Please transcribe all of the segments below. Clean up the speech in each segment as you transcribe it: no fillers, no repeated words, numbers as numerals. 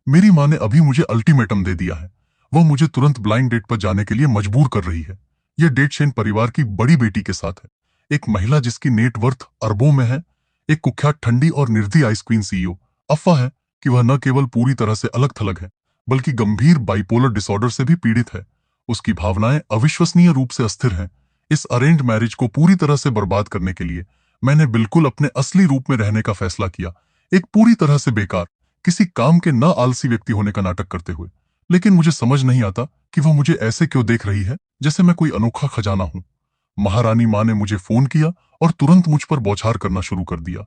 मेरी माँ ने अभी मुझे अल्टीमेटम दे दिया है। वह मुझे तुरंत ब्लाइंड डेट पर जाने के लिए मजबूर कर रही है। यह डेट शेन परिवार की बड़ी बेटी के साथ है। एक महिला जिसकी नेट वर्थ अरबों में है। एक कुख्यात ठंडी और निर्दयी आइस क्वीन सीईओ। अफवाह है कि वह न केवल पूरी तरह से अलग थलग है, बल्कि गंभीर बाइपोलर डिसऑर्डर से भी पीड़ित है। उसकी भावनाएं अविश्वसनीय रूप से अस्थिर हैं। इस अरेंज मैरिज को पूरी तरह से बर्बाद करने के लिए मैंने बिल्कुल अपने असली रूप में रहने का फैसला किया। एक पूरी तरह से बेकार, किसी काम के न आलसी व्यक्ति होने का नाटक करते हुए। लेकिन मुझे समझ नहीं आता कि वह मुझे ऐसे क्यों देख रही है, जैसे मैं कोई अनोखा खजाना हूं। महारानी माँ ने मुझे फोन किया और तुरंत मुझ पर बौछार करना शुरू कर दिया।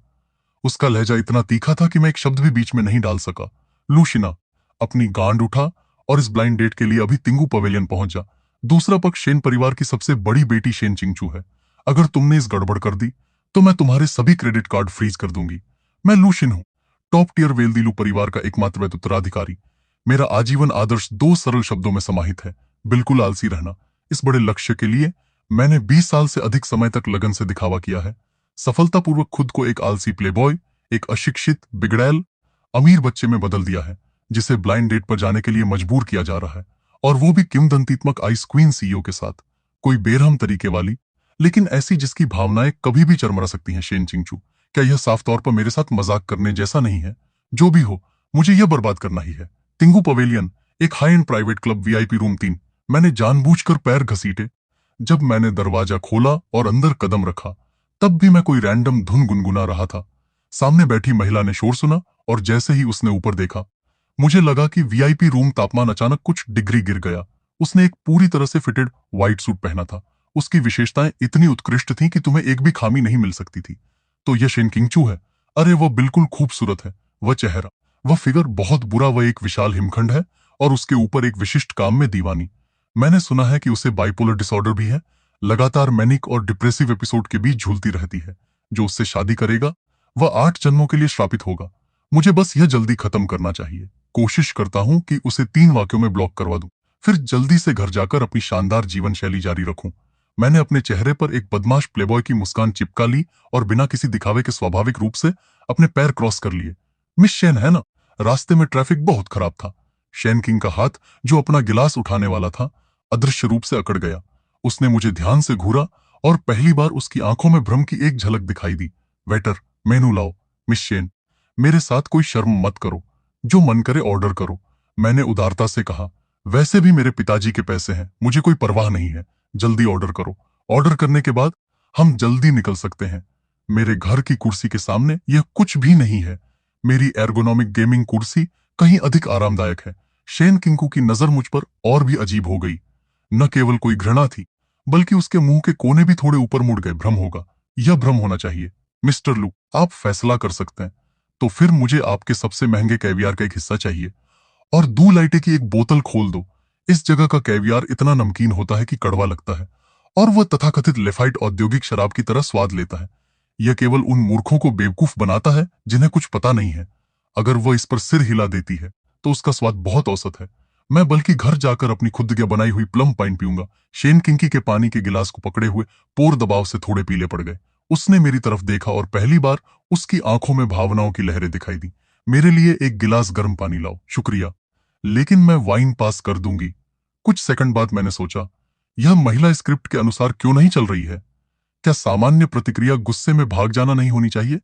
उसका लहजा इतना तीखा था कि मैं एक शब्द भी बीच में नहीं डाल सका। लूशिना, अपनी गांड उठा और इस ब्लाइंड डेट के लिए अभी तिंगू पवेलियन पहुंच जा। दूसरा पक्ष शेन परिवार की सबसे बड़ी बेटी शेन चिंगचू है। अगर तुमने इस गड़बड़ कर दी तो मैं तुम्हारे सभी क्रेडिट कार्ड फ्रीज कर दूंगी। मैं लूशिन हूं, टॉप टियर वेलदीलू परिवार का एकमात्र उत्तराधिकारी। मेरा आजीवन आदर्श दो सरल शब्दों में समाहित है: बिल्कुल आलसी रहना। इस बड़े लक्ष्य के लिए मैंने 20 साल से अधिक समय तक लगन से दिखावा किया है। सफलतापूर्वक खुद को एक आलसी प्लेबॉय, एक अशिक्षित, बिगड़ैल, अमीर बच्चे में बदल दिया है, जिसे ब्लाइंड डेट पर जाने के लिए मजबूर किया जा रहा है, और वो भी किंवदंतीत्मक आइस क्वीन सीईओ के साथ। कोई बेरहम तरीके वाली, लेकिन ऐसी जिसकी भावनाएं कभी भी चरमरा सकती हैं। शेन चिंगचू, क्या यह साफ तौर पर मेरे साथ मजाक करने जैसा नहीं है? जो भी हो, मुझे यह बर्बाद करना ही है। तिंगू पवेलियन, एक high and private club, VIP room 3। मैंने जानबूझकर पैर घसीटे। जब मैंने दरवाजा खोला और अंदर कदम रखा, तब भी मैं कोई रैंडम धुन गुनगुना रहा था। सामने बैठी महिला ने शोर सुना और जैसे ही उसने ऊपर देखा, मुझे लगा कि वीआईपी रूम तापमान अचानक कुछ डिग्री गिर गया। उसने एक पूरी तरह से फिटेड व्हाइट सूट पहना था। उसकी विशेषताएं इतनी उत्कृष्ट थीं कि तुम्हें एक भी खामी नहीं मिल सकती थी। तो यह शेन चिंगचू है? अरे वह बिल्कुल खूबसूरत है। वह चेहरा, वह फिगर बहुत बुरा। वह एक विशाल हिमखंड है और उसके ऊपर एक विशिष्ट काम में दीवानी। मैंने सुना है कि उसे बाइपोलर डिसऑर्डर भी है। लगातार मैनिक और डिप्रेसिव एपिसोड के बीच झूलती रहती है। जो उससे शादी करेगा वह 8 जन्मों के लिए श्रापित होगा। मुझे बस यह जल्दी खत्म करना चाहिए। कोशिश करता हूं कि उसे 3 वाक्यों में ब्लॉक करवा दूं, फिर जल्दी से घर जाकर अपनी शानदार जीवन शैली जारी रखूं। मैंने अपने चेहरे पर एक बदमाश प्लेबॉय की मुस्कान चिपका ली और बिना किसी दिखावे के स्वाभाविक रूप से अपने पैर क्रॉस कर लिए। मिस शेन है ना? रास्ते में ट्रैफिक बहुत खराब था। शेन किंग का हाथ, जो अपना गिलास उठाने वाला था, अदृश्य रूप से अकड़ गया। उसने मुझे ध्यान से घूरा और पहली बार उसकी आंखों में भ्रम की एक झलक दिखाई दी। वेटर, मेनू लाओ। मिस शेन, मेरे साथ कोई शर्म मत करो। जो मन करे ऑर्डर करो, मैंने उदारता से कहा। वैसे भी मेरे पिताजी के पैसे हैं, मुझे कोई परवाह नहीं है। जल्दी ऑर्डर करो। ऑर्डर करने के बाद हम जल्दी निकल सकते हैं। मेरे घर की कुर्सी के सामने यह कुछ भी नहीं है। मेरी एर्गोनॉमिक गेमिंग कुर्सी कहीं अधिक आरामदायक है। शेन किंकू की नजर मुझ पर और भी अजीब हो गई। न केवल कोई घृणा थी, बल्कि उसके मुंह के कोने भी थोड़े ऊपर मुड़ गए। भ्रम होगा, यह भ्रम होना चाहिए। मिस्टर लू, आप फैसला कर सकते हैं। तो फिर मुझे आपके सबसे महंगे कैवियार का एक हिस्सा चाहिए और 2 लाइटे की एक बोतल खोल दो। इस जगह का कैवियार इतना नमकीन होता है कि कड़वा लगता है, और वह तथाकथित लेफाइट औद्योगिक शराब की तरह स्वाद लेता है। यह केवल उन मूर्खों को बेवकूफ बनाता है जिन्हें कुछ पता नहीं है। अगर वह इस पर सिर हिला देती है तो उसका स्वाद बहुत औसत है। मैं बल्कि घर जाकर अपनी खुद की बनाई हुई प्लम पाइन पीऊंगा। शेन किंकी के पानी के गिलास को पकड़े हुए पोर दबाव से थोड़े पीले पड़ गए। उसने मेरी तरफ देखा और पहली बार उसकी आंखों में भावनाओं की लहरें दिखाई दी। मेरे लिए एक गिलास गर्म पानी लाओ। शुक्रिया, लेकिन मैं वाइन पास कर दूंगी। कुछ सेकंड बाद मैंने सोचा, यह महिला स्क्रिप्ट के अनुसार क्यों नहीं चल रही है? क्या सामान्य प्रतिक्रिया गुस्से में भाग जाना नहीं होनी चाहिए?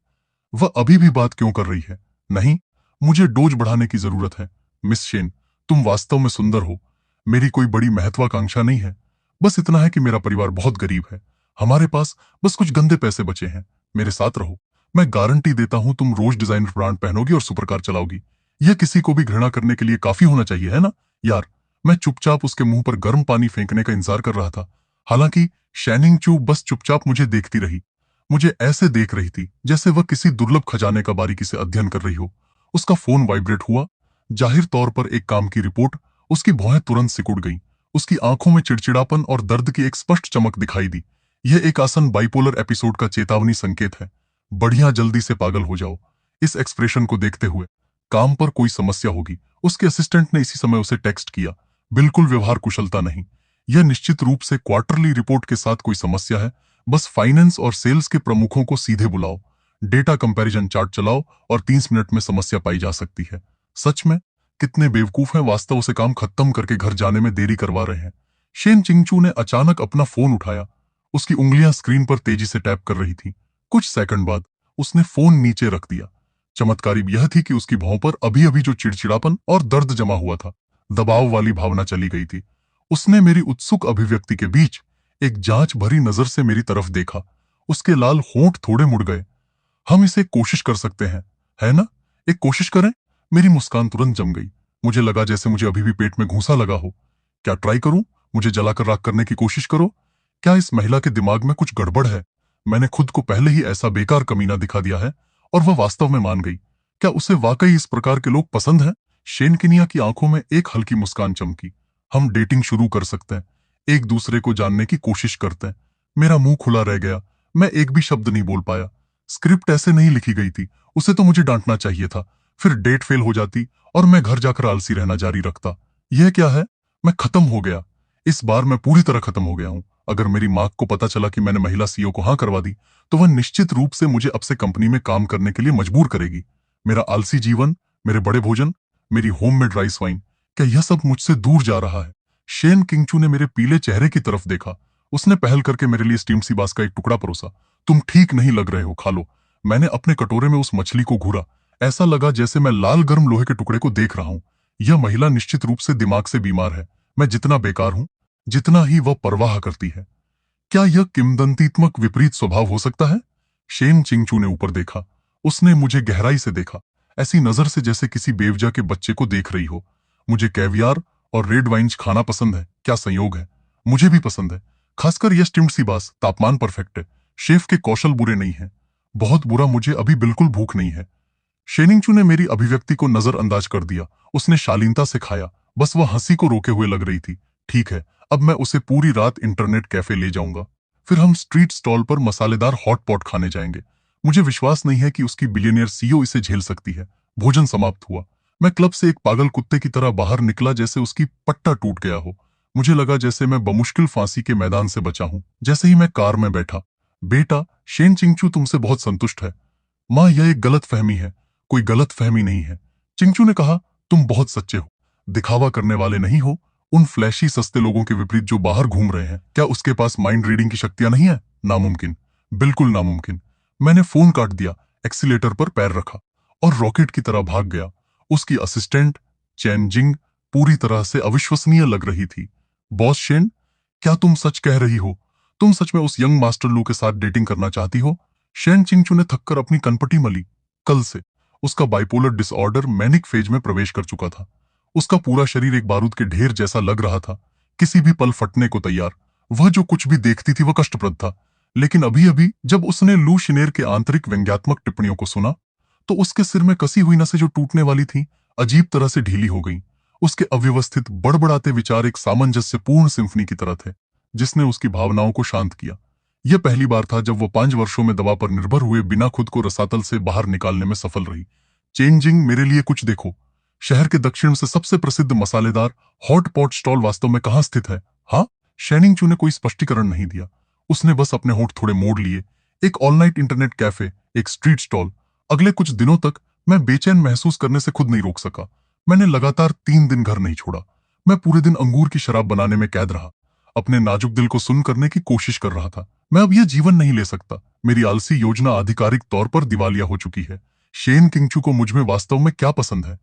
वह अभी भी बात क्यों कर रही है? नहीं, मुझे डोज बढ़ाने की जरूरत है। मिस शेन, तुम वास्तव में सुंदर हो। मेरी कोई बड़ी महत्वाकांक्षा नहीं है। बस इतना है कि मेरा परिवार बहुत गरीब है। हमारे पास बस कुछ गंदे पैसे बचे हैं। मेरे साथ रहो। मैं गारंटी देता हूं तुम रोज डिजाइनर ब्रांड पहनोगी और सुपरकार चलाओगी। यह किसी को भी घृणा करने के लिए काफी होना चाहिए, है ना? यार, मैं चुपचाप उसके मुंह पर गर्म पानी फेंकने का इंतजार कर रहा था। हालांकि शैनिंग चू बस चुपचाप मुझे देखती रही। मुझे ऐसे देख रही थी जैसे वह किसी दुर्लभ खजाने का बारीकी से अध्ययन कर रही हो। उसका फोन वाइब्रेट हुआ। जाहिर तौर पर एक काम की रिपोर्ट। उसकी भौहें तुरंत सिकुड़ गईं। उसकी आंखों में चिड़चिड़ापन और दर्द की एक स्पष्ट चमक दिखाई दी। यह एक आसन बाइपोलर एपिसोड का चेतावनी संकेत है। बढ़िया, जल्दी से पागल हो जाओ। इस एक्सप्रेशन को देखते हुए काम पर कोई समस्या होगी। उसके असिस्टेंट ने इसी समय उसे टेक्स्ट किया। बिल्कुल व्यवहार कुशलता नहीं। यह निश्चित रूप से क्वार्टरली रिपोर्ट के साथ कोई समस्या है। बस फाइनेंस और सेल्स के प्रमुखों को सीधे बुलाओ, डेटा कंपैरिजन चार्ट चलाओ और 30 मिनट में समस्या पाई जा सकती है। सच में? कितने बेवकूफ हैं, वास्तव से काम खत्म करके घर जाने में देरी करवा रहे हैं। शेन चिंगचू ने अचानक अपना फोन उठाया। उसकी उंगलियां स्क्रीन पर तेजी से टैप कर रही थीं। कुछ सेकंड बाद उसने फोन नीचे रख दिया। चमत्कारी यह थी कि उसकी भौं पर अभी अभी जो चिड़चिड़ापन और दर्द जमा हुआ था, दबाव वाली भावना चली गई थी। उसने मेरी उत्सुक अभिव्यक्ति के बीच एक जांच भरी नजर से मेरी तरफ देखा। उसके लाल होंठ थोड़े मुड़ गए। हम इसे कोशिश कर सकते हैं, है ना? एक कोशिश करें। मेरी मुस्कान तुरंत जम गई। मुझे लगा जैसे मुझे अभी भी पेट में घूंसा लगा हो। क्या ट्राई करूं? मुझे जलाकर राख करने की कोशिश करो। क्या इस महिला के दिमाग में कुछ गड़बड़ है? मैंने खुद को पहले ही ऐसा बेकार कमीना दिखा दिया है और वह वास्तव में मान गई। क्या उसे वाकई इस प्रकार के लोग पसंद हैं? शेन किनिया की आंखों में एक हल्की मुस्कान चमकी। हम डेटिंग शुरू कर सकते हैं, एक दूसरे को जानने की कोशिश करते हैं। मेरा मुंह खुला रह गया। मैं एक भी शब्द नहीं बोल पाया। स्क्रिप्ट ऐसे नहीं लिखी गई थी। उसे तो मुझे डांटना चाहिए था, फिर डेट फेल हो जाती और मैं घर जाकर आलसी रहना जारी रखता। यह क्या है? मैं खत्म हो गया। इस बार मैं पूरी तरह खत्म हो गया हूं। अगर मेरी मां को पता चला कि मैंने महिला सीईओ को हां करवा दी, तो वह निश्चित रूप से मुझे अब से कंपनी में काम करने के लिए मजबूर करेगी। मेरा आलसी जीवन, मेरे बड़े भोजन, मेरी होममेड राइस वाइन, क्या यह सब मुझसे दूर जा रहा है? शेन किंगचू ने मेरे पीले चेहरे की तरफ देखा। उसने पहल करके मेरे लिए स्टीम्ड सी बास का एक टुकड़ा परोसा। तुम ठीक नहीं लग रहे हो, खा लो। मैंने अपने कटोरे में उस मछली को घूरा। ऐसा लगा जैसे मैं लाल गर्म लोहे के टुकड़े को देख रहा हूं। यह महिला निश्चित रूप से दिमाग से बीमार है। मैं जितना बेकार हूं, जितना ही वह परवाह करती है। क्या यह किंवदंतीत्मक विपरीत स्वभाव हो सकता है? शेन चिंगचू ने ऊपर देखा। उसने मुझे गहराई से देखा, ऐसी नजर से जैसे किसी बेवजह के बच्चे को देख रही हो। मुझे कैवियार और रेड वाइन्स खाना पसंद है। क्या संयोग है! मुझे भी पसंद है, खासकर यह स्टिम्ड सी बास। तापमान परफेक्ट है, शेफ के कौशल बुरे नहीं हैं। बहुत बुरा, मुझे अभी बिल्कुल भूख नहीं है। शेनिंगचू ने मेरी अभिव्यक्ति को नजरअंदाज कर दिया। उसने शालीनता से खाया, बस वह हंसी को रोके हुए लग रही थी। ठीक है, अब मैं उसे पूरी रात इंटरनेट कैफे ले जाऊंगा। फिर हम स्ट्रीट स्टॉल पर मसालेदार हॉट पॉट खाने जाएंगे। मुझे विश्वास नहीं है कि उसकी बिलियनियर सीईओ इसे झेल सकती है। भोजन समाप्त हुआ। मैं क्लब से एक पागल कुत्ते की तरह बाहर निकला, जैसे उसकी पट्टा टूट गया हो। मुझे लगा जैसे मैं बमुश्किल फांसी के मैदान से बचा हूं। जैसे ही मैं कार में बैठा, बेटा, शेन चिंगचू तुमसे बहुत संतुष्ट है। मां, यह एक गलत फहमी है। कोई गलत फहमी नहीं है, चिंगचू ने कहा। तुम बहुत सच्चे हो, दिखावा करने वाले नहीं हो। उन फ्लैशी सस्ते लोगों के विपरीत जो बाहर घूम रहे हैं। क्या उसके पास माइंड रीडिंग की शक्तियां नहीं है? नामुमकिन, बिल्कुल नामुमकिन। मैंने फोन काट दिया, एक्सीलेटर पर पैर रखा और रॉकेट की तरह भाग गया। उसकी असिस्टेंट चैन जिंग पूरी तरह से अविश्वसनीय लग रही थी। बॉस शेन, क्या तुम सच कह रही हो? तुम सच में उस यंग मास्टर लू के साथ डेटिंग करना चाहती हो? शेन चिंगचू ने थककर अपनी कनपटी मली। कल से उसका बाइपोलर डिसऑर्डर मैनिक फेज में प्रवेश कर चुका था। उसका पूरा शरीर एक बारूद के ढेर जैसा लग रहा था, किसी भी पल फटने को तैयार। वह जो कुछ भी देखती थी वह कष्टप्रद था। लेकिन अभी अभी जब उसने लू शिनेर के आंतरिक व्यंग्यात्मक टिप्पणियों को सुना, तो उसके सिर में कसी हुई नसें जो टूटने वाली थी, अजीब तरह से ढीली हो गईं। उसके अव्यवस्थित बड़बड़ाते विचार एक सामंजस्यपूर्ण सिम्फनी की तरह थे, जिसने उसकी भावनाओं को शांत किया। यह पहली बार था जब वो 5 वर्षों में दवा पर निर्भर हुए बिना खुद को रसातल से बाहर निकालने में सफल रही। चेंजिंग, मेरे लिए कुछ देखो। शहर के दक्षिण से सबसे प्रसिद्ध मसालेदार हॉट पॉट स्टॉल वास्तव में कहां स्थित है? हाँ, शेनिंगचू ने कोई स्पष्टीकरण नहीं दिया। उसने बस अपने होंठ थोड़े मोड़ लिए। एक ऑल नाइट इंटरनेट कैफे, एक स्ट्रीट स्टॉल। अगले कुछ दिनों तक मैं बेचैन महसूस करने से खुद नहीं रोक सका। मैंने लगातार 3 दिन घर नहीं छोड़ा। मैं पूरे दिन अंगूर की शराब बनाने में कैद रहा, अपने नाजुक दिल को सुन करने की कोशिश कर रहा था। मैं अब यह जीवन नहीं ले सकता। मेरी आलसी योजना आधिकारिक तौर पर दिवालिया हो चुकी है। शेन किंगचू को मुझ में वास्तव में क्या पसंद है?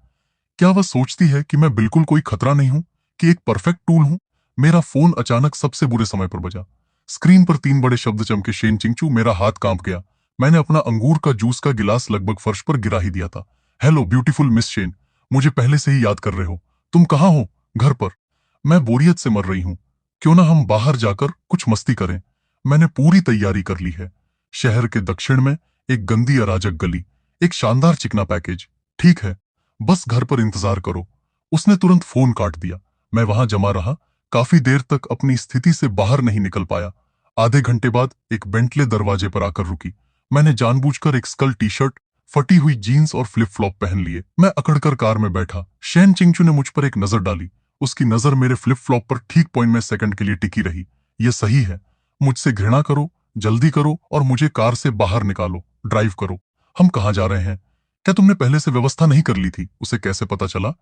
क्या वह सोचती है कि मैं बिल्कुल कोई खतरा नहीं हूं, कि एक परफेक्ट टूल हूं? मेरा फोन अचानक सबसे बुरे समय पर बजा। स्क्रीन पर 3 बड़े शब्द चमके, शेन चिंगचू। मेरा हाथ कांप गया। मैंने अपना अंगूर का जूस का गिलास लगभग फर्श पर गिरा ही दिया था। हेलो ब्यूटीफुल मिस शेन, मुझे पहले से ही याद कर रहे हो। तुम कहाँ हो? घर पर। मैं बोरियत से मर रही हूं। क्यों ना हम बाहर जाकर कुछ मस्ती करें? मैंने पूरी तैयारी कर ली है। शहर के दक्षिण में एक गंदी अराजक गली, एक शानदार चिकना पैकेज। ठीक है, बस घर पर इंतजार करो। उसने तुरंत फोन काट दिया। मैं वहां जमा रहा, काफी देर तक अपनी स्थिति से बाहर नहीं निकल पाया। आधे घंटे बाद एक बेंटले दरवाजे पर आकर रुकी। मैंने जानबूझकर एक स्कल टी शर्ट, फटी हुई जीन्स और फ्लिप फ्लॉप पहन लिए। मैं अकड़कर कार में बैठा। शेन चिंगचू ने मुझ पर एक नजर डाली। उसकी नजर मेरे फ्लिप फ्लॉप पर ठीक पॉइंट में सेकंड के लिए टिकी रही। यह सही है, मुझसे घृणा करो, जल्दी करो और मुझे कार से बाहर निकालो। ड्राइव करो। हम कहाँ जा रहे हैं? क्या तुमने पहले से व्यवस्था नहीं कर ली थी? उसे कैसे पता चला?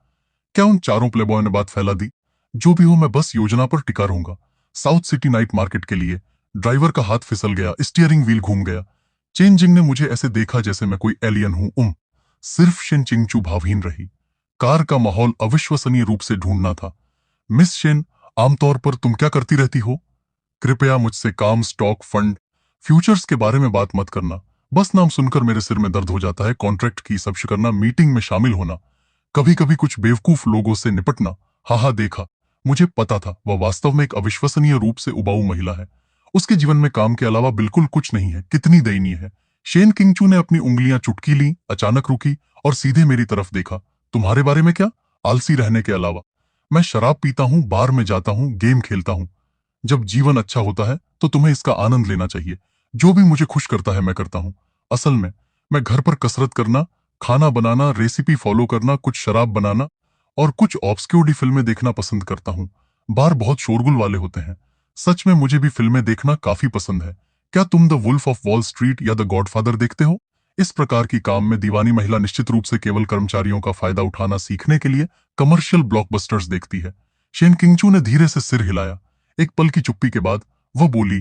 क्या उन चारों प्लेबॉय ने बात फैला दी? जो भी हो, मैं बस योजना पर टिका रहूंगा। साउथ सिटी नाइट मार्केट के लिए ड्राइवर का हाथ फिसल गया, स्टीयरिंग व्हील घूम गया। चेन जिंग ने मुझे ऐसे देखा जैसे मैं कोई एलियन हूं। सिर्फ शेन चिंगचू भावहीन रही। कार का माहौल अविश्वसनीय रूप से ढूंढना था। मिस शेन, आमतौर पर तुम क्या करती रहती हो? कृपया मुझसे काम, स्टॉक, फंड, फ्यूचर्स के बारे में बात मत करना। बस नाम सुनकर मेरे सिर में दर्द हो जाता है। कॉन्ट्रैक्ट की सब्श करना, मीटिंग में शामिल होना, कभी कभी कुछ बेवकूफ लोगों से निपटना। हाँ, देखा। मुझे पता था वह वास्तव में एक अविश्वसनीय रूप से उबाऊ महिला है। उसके जीवन में काम के अलावा बिल्कुल कुछ नहीं है। कितनी दयनीय है। शेन किंगचू ने अपनी उंगलियां चुटकी ली, अचानक रुकी और सीधे मेरी तरफ देखा। तुम्हारे बारे में क्या? आलसी रहने के अलावा। मैं शराब पीता हूं, बार में जाता हूं, गेम खेलता हूं। जब जीवन अच्छा होता है तो तुम्हें इसका आनंद लेना चाहिए। जो भी मुझे खुश करता है मैं करता हूं। असल में मैं घर पर कसरत करना, खाना बनाना, रेसिपी फॉलो करना, कुछ शराब बनाना और कुछ ऑब्सक्योरिटी फिल्में देखना पसंद करता हूं। बार बहुत शोरगुल वाले होते हैं। सच में मुझे भी फिल्में देखना काफी पसंद है। क्या तुम the Wolf of Wall Street या द गॉडफादर देखते हो? इस प्रकार की काम में दीवानी महिला निश्चित रूप से केवल कर्मचारियों का फायदा उठाना सीखने के लिए कमर्शियल ब्लॉकबस्टर्स देखती है। शेन किंगचू ने धीरे से सिर हिलाया। एक पल की चुप्पी के बाद वह बोली,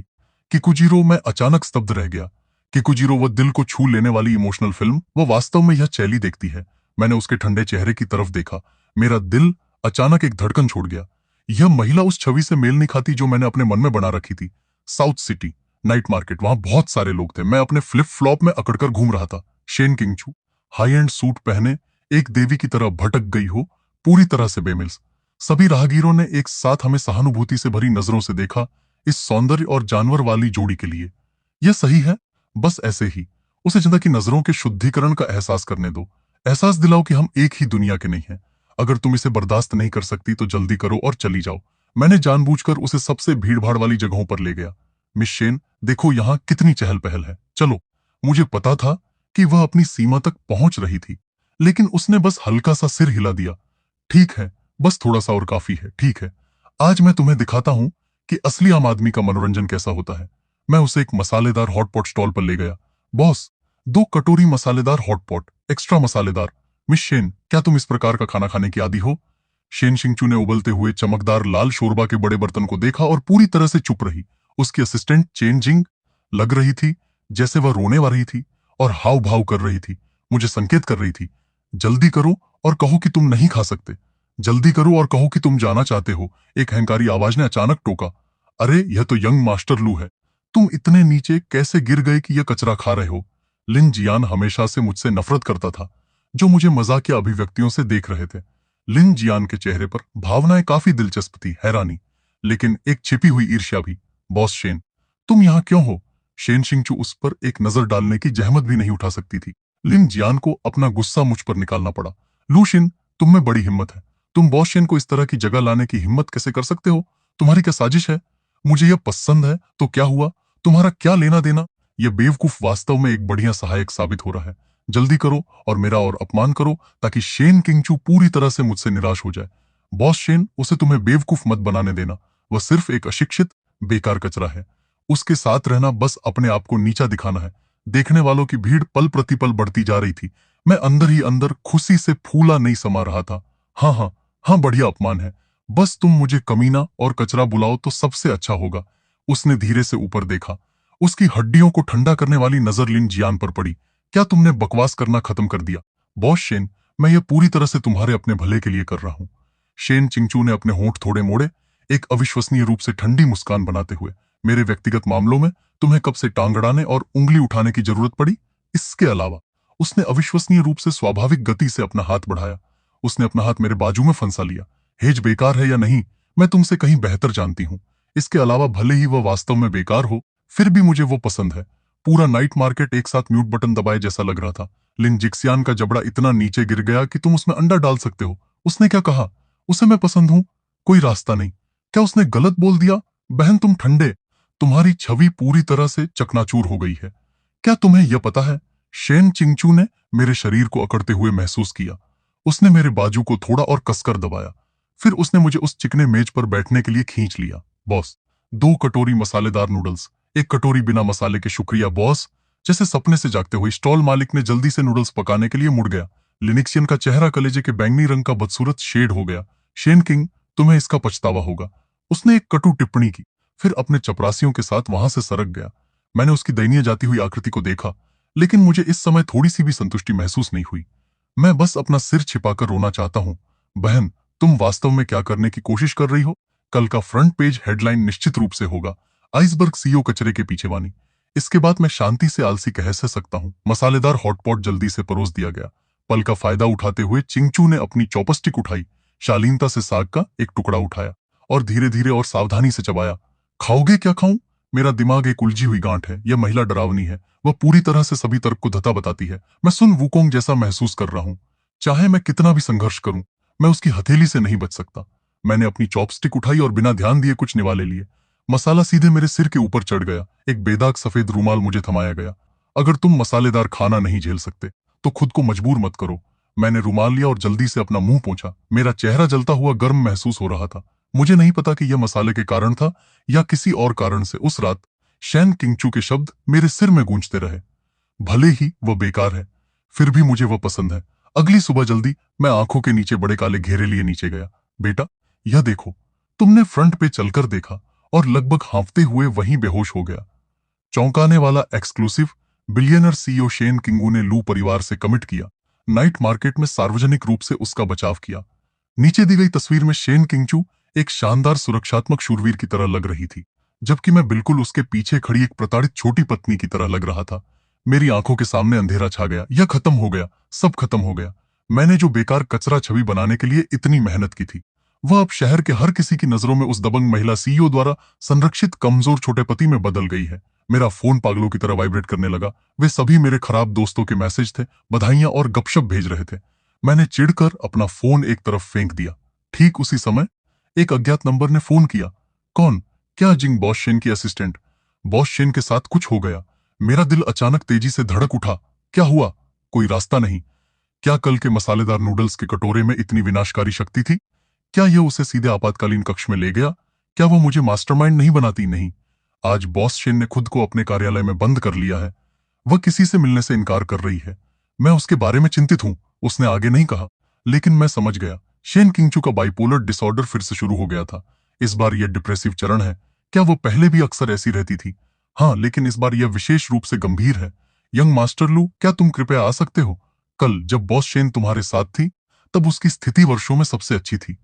किकुजिरो। मैं अचानक स्तब्ध रह गया। किकुजिरो, वह दिल को छू लेने वाली इमोशनल फिल्म, वह वास्तव में यह चैली देखती है। मैंने उसके ठंडे चेहरे की तरफ देखा। मेरा दिल अचानक एक धड़कन छोड़ गया। यह महिला उस छवि से मेल नहीं खाती जो मैंने अपने मन में बना रखी थी। साउथ सिटी नाइट मार्केट, वहां बहुत सारे लोग थे। मैं अपने फ्लिप फ्लॉप में अकड़कर घूम रहा था। शेन किंगचू हाई एंड सूट पहने एक देवी की तरह भटक गई हो, पूरी तरह से बेमिल्स। सभी राहगीरों ने एक साथ हमें सहानुभूति से भरी नजरों से देखा। इस सौंदर्य और जानवर वाली जोड़ी के लिए यह सही है। बस ऐसे ही उसे जनता की नजरों के शुद्धिकरण का एहसास करने दो। एहसास दिलाओ कि हम एक ही दुनिया के नहीं हैं। अगर तुम इसे बर्दाश्त नहीं कर सकती तो जल्दी करो और चली जाओ। मैंने जानबूझकर उसे सबसे भीड़भाड़ वाली जगहों पर ले गया। मिस शेन, देखो यहां कितनी चहल पहल है, चलो। मुझे पता था कि वह अपनी सीमा तक पहुंच रही थी, लेकिन उसने बस हल्का सा सिर हिला दिया। ठीक है, बस थोड़ा सा और काफी है। ठीक है, आज मैं तुम्हें दिखाता हूं कि असली आम आदमी का मनोरंजन कैसा होता है। मैं उसे एक मसालेदार हॉटपॉट स्टॉल पर ले गया। बॉस, 2 कटोरी मसालेदार हॉटपॉट, एक्स्ट्रा मसालेदार। मिस शेन, क्या तुम इस प्रकार का खाना खाने की आदी हो? शेन शिंगचू ने उबलते हुए चमकदार लाल शोरबा के बड़े बर्तन को देखा और पूरी तरह से चुप रही। उसकी असिस्टेंट चेन जिंग लग रही थी जैसे वह रोने वाली थी और हाव भाव कर रही थी, मुझे संकेत कर रही थी। जल्दी करो और कहो कि तुम नहीं खा सकते। जल्दी करो और कहो कि तुम जाना चाहते हो। एक अहंकारी आवाज ने अचानक टोका। अरे, यह तो यंग मास्टर लू है। तुम इतने नीचे कैसे गिर गए कि यह कचरा खा रहे हो? लिन जियान हमेशा से मुझसे नफरत करता था, जो मुझे मजाकिया अभिव्यक्तियों से देख रहे थे। लिन जियान के चेहरे पर भावनाएं काफी दिलचस्प थी, हैरानी, लेकिन एक छिपी हुई ईर्ष्या भी। बॉस शेन, तुम यहां क्यों हो? शेन शिंगचू उस पर एक नजर डालने की जहमत भी नहीं उठा सकती थी। लिन जियान को अपना गुस्सा मुझ पर निकालना पड़ा। लूशिन, तुम में बड़ी हिम्मत है। तुम बॉस शेन को इस तरह की जगह लाने की हिम्मत कैसे कर सकते हो? तुम्हारी क्या साजिश है? मुझे यह पसंद है तो क्या हुआ? तुम्हारा क्या लेना देना? यह बेवकूफ वास्तव में एक बढ़िया सहायक साबित हो रहा है। जल्दी करो और मेरा और अपमान करो ताकि शेन किंगचू पूरी तरह से मुझसे निराश हो जाए। बॉस शेन, उसे तुम्हें बेवकूफ मत बनाने देना। वह सिर्फ एक अशिक्षित, बेकार कचरा है। उसके साथ रहना बस अपने आप को नीचा दिखाना है। देखने वालों की भीड़ पल प्रतिपल बढ़ती जा रही थी। मैं अंदर ही अंदर खुशी से फूला नहीं समा रहा था। हाँ हाँ हाँ, बढ़िया अपमान है। बस तुम मुझे कमीना और कचरा बुलाओ तो सबसे अच्छा होगा। उसने धीरे से ऊपर देखा। उसकी हड्डियों को ठंडा करने वाली नजर लिन जियान पर पड़ी। क्या तुमने बकवास करना खत्म कर दिया? बॉस शेन, मैं यह पूरी तरह से तुम्हारे अपने भले के लिए कर रहा हूं। शेन चिंगचू ने अपने होंठ थोड़े मोड़े, एक अविश्वसनीय रूप से ठंडी मुस्कान बनाते हुए। मेरे व्यक्तिगत मामलों में तुम्हें कब से टांग अड़ाने और उंगली उठाने की जरूरत पड़ी? इसके अलावा उसने अविश्वसनीय रूप से स्वाभाविक गति से अपना हाथ बढ़ाया। उसने अपना हाथ मेरे बाजू में फंसा लिया। हेज बेकार है या नहीं, मैं तुमसे कहीं बेहतर जानती हूं। इसके अलावा भले ही वह वास्तव में बेकार हो, फिर भी मुझे वो पसंद है। पूरा नाइट मार्केट एक साथ म्यूट बटन दबाए जैसा लग रहा था। लिन जिक्सियान का जबड़ा इतना नीचे गिर गया कि तुम उसमें अंडा डाल सकते हो। उसने क्या कहा? उसे मैं पसंद हूं, कोई रास्ता नहीं। क्या उसने गलत बोल दिया? बहन, तुम ठंडे। तुम्हारी छवि पूरी तरह से चकनाचूर हो गई है। क्या तुम्हें यह पता है? शेन चिंगचू ने मेरे शरीर को अकड़ते हुए महसूस किया। उसने मेरे बाजू को थोड़ा और कसकर दबाया। फिर उसने मुझे उस चिकने मेज पर बैठने के लिए खींच लिया। बॉस, 2 कटोरी मसालेदार नूडल्स, 1 कटोरी बिना मसाले के। शुक्रिया बॉस। जैसे सपने से जागते हुए स्टॉल मालिक ने जल्दी से नूडल्स पकाने के लिए मुड़ गया। लिनिक्सियन का चेहरा कलेजे के बैंगनी रंग का बदसूरत शेड हो गया। शेन किंग, तुम्हें इसका पछतावा होगा। उसने एक कटु टिप्पणी की, फिर अपने चपरासियों के साथ वहां से सरक गया। मैंने उसकी दयनीय जाती हुई आकृति को देखा, लेकिन मुझे इस समय थोड़ी सी भी संतुष्टि महसूस नहीं हुई। मैं बस अपना सिर छिपाकर रोना चाहता हूँ। बहन, तुम वास्तव में क्या करने की कोशिश कर रही हो? कल का फ्रंट पेज हेडलाइन निश्चित रूप से होगा, आइसबर्ग सीईओ कचरे के पीछे वानी। इसके बाद मैं शांति से आलसी कह सकता हूँ। मसालेदार हॉटपॉट जल्दी से परोस दिया गया। पल का फायदा उठाते हुए चिंगचू ने अपनी चॉपस्टिक उठाई, शालीनता से साग का एक टुकड़ा उठाया और धीरे धीरे और सावधानी से चबाया। खाओगे? क्या खाऊं? मेरा दिमाग एक उलझी हुई गांठ है। यह महिला डरावनी है। वह पूरी तरह से सभी तर्क को धता बताती है। मैं सुन वुकोंग जैसा महसूस कर रहा हूं। चाहे मैं कितना भी संघर्ष करूं, मैं उसकी हथेली से नहीं बच सकता। मैंने अपनी चॉपस्टिक उठाई और बिना ध्यान दिए कुछ निवाले लिए। मसाला सीधे मेरे सिर के ऊपर चढ़ गया। एक बेदाग सफेद रूमाल मुझे थमाया गया। अगर तुम मसालेदार खाना नहीं झेल सकते तो खुद को मजबूर मत करो। मैंने रुमाल लिया और जल्दी से अपना मुंह पोंछा। मेरा चेहरा जलता हुआ गर्म महसूस हो रहा था। मुझे नहीं पता कि यह मसाले के कारण था या किसी और कारण से उस रात शैन किंगचू के शब्द मेरे सिर में गूंजते रहे। भले ही वह बेकार है, फिर भी मुझे वह पसंद है। अगली सुबह जल्दी मैं आंखों के नीचे बड़े काले घेरे लिए नीचे गया। बेटा, यह देखो। तुमने फ्रंट पे चलकर देखा और लगभग हाँफते हुए वहीं बेहोश हो गया। चौंकाने वाला एक्सक्लूसिव, बिलियनर सीईओ शेन किंगू ने लू परिवार से कमिट किया। नाइट मार्केट में सार्वजनिक रूप से उसका बचाव किया। नीचे दी गई तस्वीर में शेन किंगचू एक शानदार सुरक्षात्मक शूरवीर की तरह लग रही थी, जबकि मैं बिल्कुल उसके पीछे खड़ी एक प्रताड़ित छोटी पत्नी की तरह लग रहा था। मेरी आंखों के सामने अंधेरा छा गया। यह खत्म हो गया, सब खत्म हो गया। मैंने जो बेकार कचरा छवि बनाने के लिए इतनी मेहनत की थी, वह अब शहर के हर किसी की नजरों में उस दबंग महिला सीईओ द्वारा संरक्षित कमजोर छोटे पति में बदल गई है। मेरा फोन पागलों की तरह वाइब्रेट करने लगा। वे सभी मेरे खराब दोस्तों के मैसेज थे, बधाइयां और गपशप भेज रहे थे। मैंने चिढ़कर अपना फोन एक तरफ फेंक दिया। ठीक उसी समय एक अज्ञात नंबर ने फोन किया। कौन? क्या जिंग बॉस शेन की असिस्टेंट? बॉस शेन के साथ कुछ हो गया। मेरा दिल अचानक तेजी से धड़क उठा। क्या हुआ? कोई रास्ता नहीं। क्या कल के मसालेदार नूडल्स के कटोरे में इतनी विनाशकारी शक्ति थी? क्या यह उसे सीधे आपातकालीन कक्ष में ले गया? क्या वो मुझे मास्टरमाइंड नहीं बनाती? नहीं। आज बॉस शेन ने खुद को अपने कार्यालय में बंद कर लिया है। वह किसी से मिलने से इनकार कर रही है। मैं उसके बारे में चिंतित हूं। उसने आगे नहीं कहा, लेकिन मैं समझ गया। शेन किंगचू का बाइपोलर डिसऑर्डर फिर से शुरू हो गया था। इस बार यह डिप्रेसिव चरण है। क्या वो पहले भी अक्सर ऐसी रहती थी? हाँ, लेकिन इस बार यह विशेष रूप से गंभीर है। यंग मास्टर लू, क्या तुम कृपया आ सकते हो? कल जब बॉस शेन तुम्हारे साथ थी, तब उसकी स्थिति वर्षों में सबसे अच्छी थी।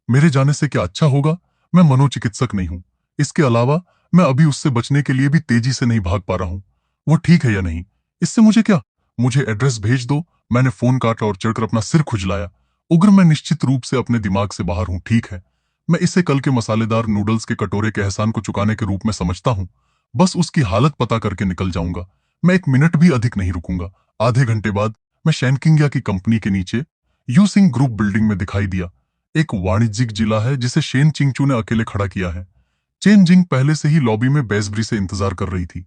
मेरे जाने से क्या अच्छा होगा? मैं मनोचिकित्सक नहीं हूं। इसके अलावा मैं अभी उससे बचने के लिए भी तेजी से नहीं भाग पा रहा हूं। वो ठीक है या नहीं, इससे मुझे क्या? मुझे एड्रेस भेज दो। मैंने फोन काटा और चढ़कर अपना सिर खुजलाया। उग्र, मैं निश्चित रूप से अपने दिमाग से बाहर हूं। ठीक है, मैं इसे कल के मसालेदार नूडल्स के कटोरे के एहसान को चुकाने के रूप में समझता हूं। बस उसकी हालत पता करके निकल जाऊंगा। मैं एक मिनट भी अधिक नहीं रुकूंगा। आधे घंटे बाद मैं शैनकिंगिया की कंपनी के नीचे यू सिंह ग्रुप बिल्डिंग में दिखाई दिया। एक वाणिज्यिक जिला है जिसे शेन चिंगचू ने अकेले खड़ा किया है। चेन जिंग पहले से ही लॉबी में बेसब्री से इंतजार कर रही थी।